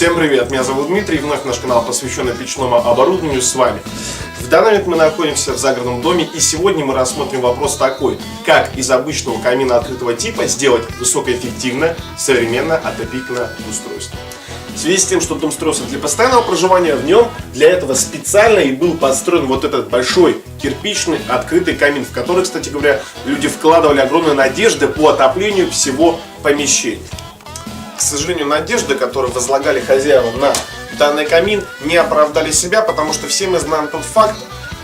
Всем привет, меня зовут Дмитрий, вновь наш канал, посвященный печному оборудованию, с вами. В данный момент мы находимся в загородном доме, и сегодня мы рассмотрим вопрос такой: как из обычного камина открытого типа сделать высокоэффективное, современное отопительное устройство. В связи с тем, что дом строился для постоянного проживания в нем, для этого специально и был построен вот этот большой кирпичный открытый камин, в который, кстати говоря, люди вкладывали огромные надежды по отоплению всего помещения. К сожалению, надежды, которые возлагали хозяева на данный камин, не оправдали себя, потому что все мы знаем тот факт,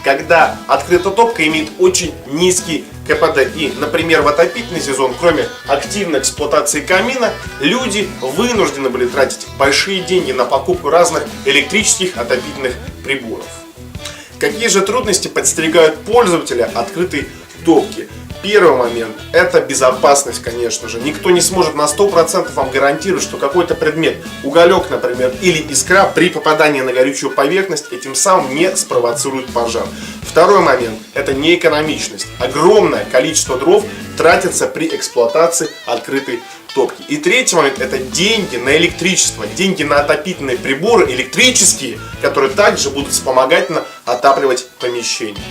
когда открытая топка имеет очень низкий КПД. И, например, в отопительный сезон, кроме активной эксплуатации камина, люди вынуждены были тратить большие деньги на покупку разных электрических отопительных приборов. Какие же трудности подстерегают пользователя открытой топки? Первый момент – это безопасность, конечно же. Никто не сможет на 100% вам гарантировать, что какой-то предмет, уголек, например, или искра при попадании на горючую поверхность этим самым не спровоцирует пожар. Второй момент – это неэкономичность. Огромное количество дров тратится при эксплуатации открытой топки. И третий момент – это деньги на электричество, деньги на отопительные приборы электрические, которые также будут вспомогательно отапливать помещение.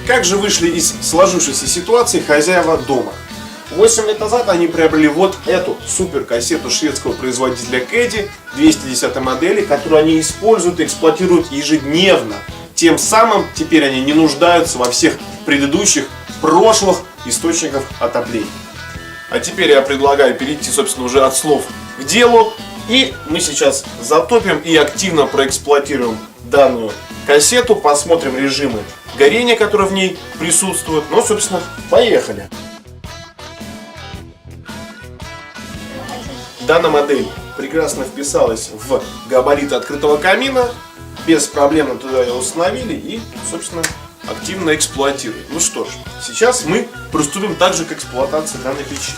Как же вышли из сложившейся ситуации хозяева дома? 8 лет назад они приобрели вот эту супер кассету шведского производителя Кэди 210 модели, которую они используют и эксплуатируют ежедневно. Тем самым теперь они не нуждаются во всех предыдущих, прошлых источниках отопления. А теперь я предлагаю перейти, собственно, уже от слов к делу. И мы сейчас затопим и активно проэксплуатируем данную кассету, посмотрим режимы горения, которые в ней присутствуют. Ну, собственно, поехали. Данная модель прекрасно вписалась в габариты открытого камина. Без проблем туда ее установили и, собственно, активно эксплуатируем. Ну что ж, сейчас мы приступим также к эксплуатации данной печи.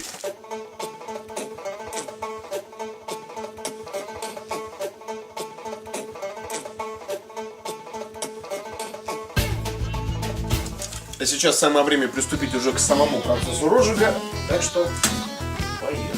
А сейчас самое время приступить уже к самому процессу розжига, так что поехали.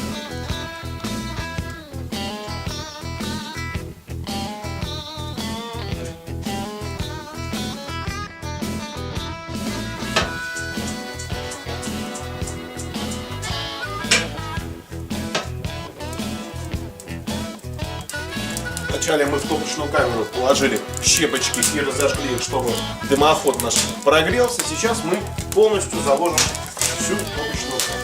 Вначале мы в топочную камеру положили щепочки и разожгли их, чтобы дымоход наш прогрелся. Сейчас мы полностью заложим всю топочную камеру.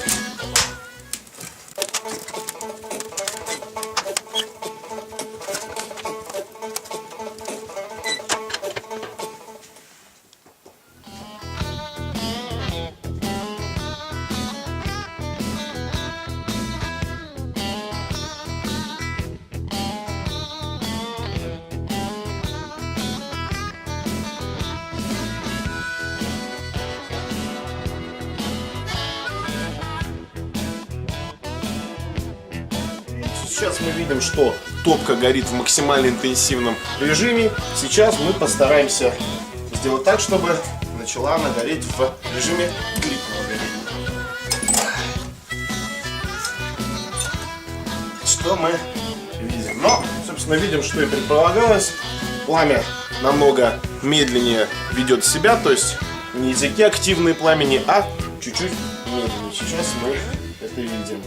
Сейчас мы видим, что топка горит в максимально интенсивном режиме. Сейчас мы постараемся сделать так, чтобы начала она гореть в режиме длительного горения. Что мы видим? Но, собственно, видим, что и предполагалось. Пламя намного медленнее ведет себя, то есть не языки активные пламени, а чуть-чуть медленнее. Сейчас мы это видим.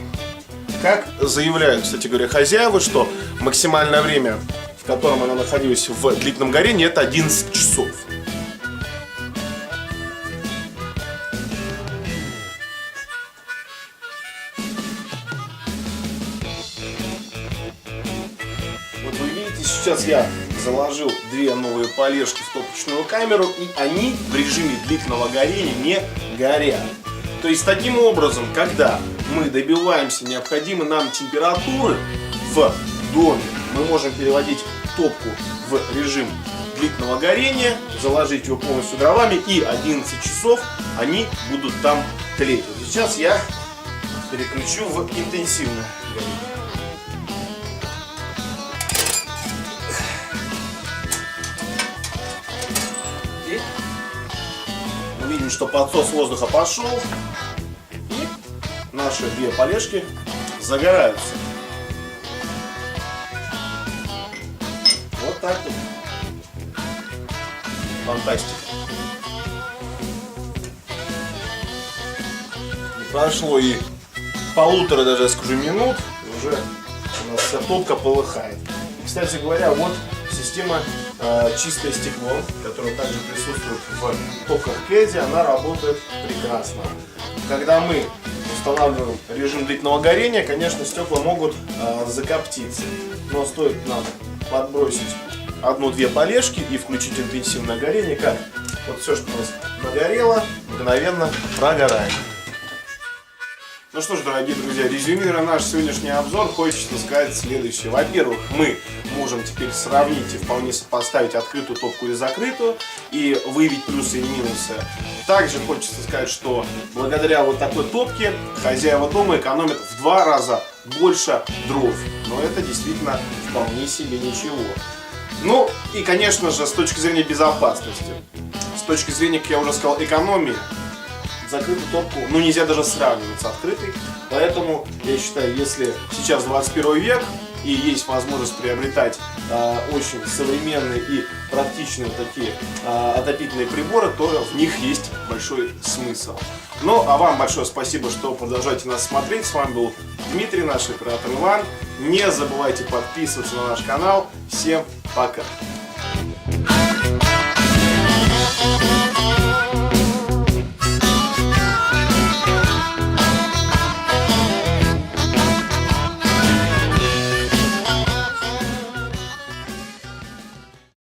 Как заявляют, кстати говоря, хозяева, что максимальное время, в котором она находилась в длительном горении, это 11 часов. Вот вы видите, сейчас я заложил две новые полежки в топочную камеру, и они в режиме длительного горения не горят. То есть таким образом, когда мы добиваемся необходимой нам температуры в доме, мы можем переводить топку в режим длительного горения, заложить его полностью дровами, и 11 часов они будут там тлеть. Вот сейчас я переключу в интенсивное горение. Мы видим, что подсос воздуха пошел. Наши две полежки загораются. так вот. Фантастика. Не прошло и полутора даже, я скажу, минут, и уже у нас вся топка полыхает. И, кстати говоря, вот система чистое стекло, которое также присутствует в топках Кэдди, она работает прекрасно. Когда мы устанавливаем режим длительного горения, конечно, стекла могут закоптиться, но стоит нам подбросить одну-две полежки и включить интенсивное горение, как вот все, что у нас нагорело, мгновенно прогорает. Ну что ж, дорогие друзья, резюмируя наш сегодняшний обзор, хочется сказать следующее. Во-первых, мы можем теперь сравнить и вполне сопоставить открытую топку и закрытую, и выявить плюсы и минусы. Также хочется сказать, что благодаря вот такой топке хозяева дома экономят в 2 раза больше дров. Но это действительно вполне себе ничего. Ну и, конечно же, с точки зрения безопасности, с точки зрения, как я уже сказал, экономии, закрытую топку, ну, нельзя даже сравнивать с открытой. Поэтому я считаю, если сейчас 21 век и есть возможность приобретать очень современные и практичные такие отопительные приборы, то в них есть большой смысл. Ну, а вам большое спасибо, что продолжаете нас смотреть. С вами был Дмитрий, наш оператор Иван. Не забывайте подписываться на наш канал. Всем пока!